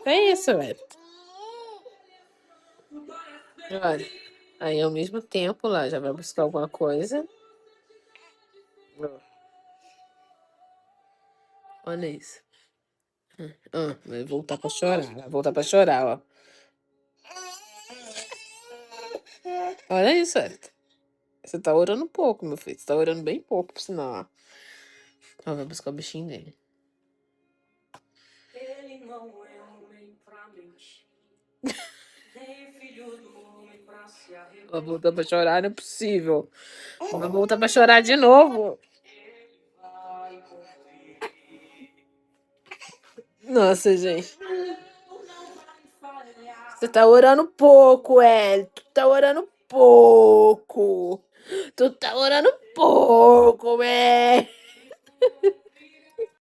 É isso, velho. Olha, aí ao mesmo tempo lá já vai buscar alguma coisa. Ó, olha isso. Vai voltar pra chorar. Vai voltar pra chorar, ó. Olha isso, Hélio. Você tá orando pouco, meu filho. Você tá orando bem pouco, por sinal, ó. Ó, vai buscar o bichinho dele. Ele não é homem pra mentir, nem filho do homem pra se arrepender. Vai voltar pra chorar, não é possível. Vai voltar pra chorar de novo. Ele vai cumprir. Nossa, gente. Não vai falhar. Você tá orando pouco, Hélio. Tu tá orando pouco. Tu tá orando pouco, velho.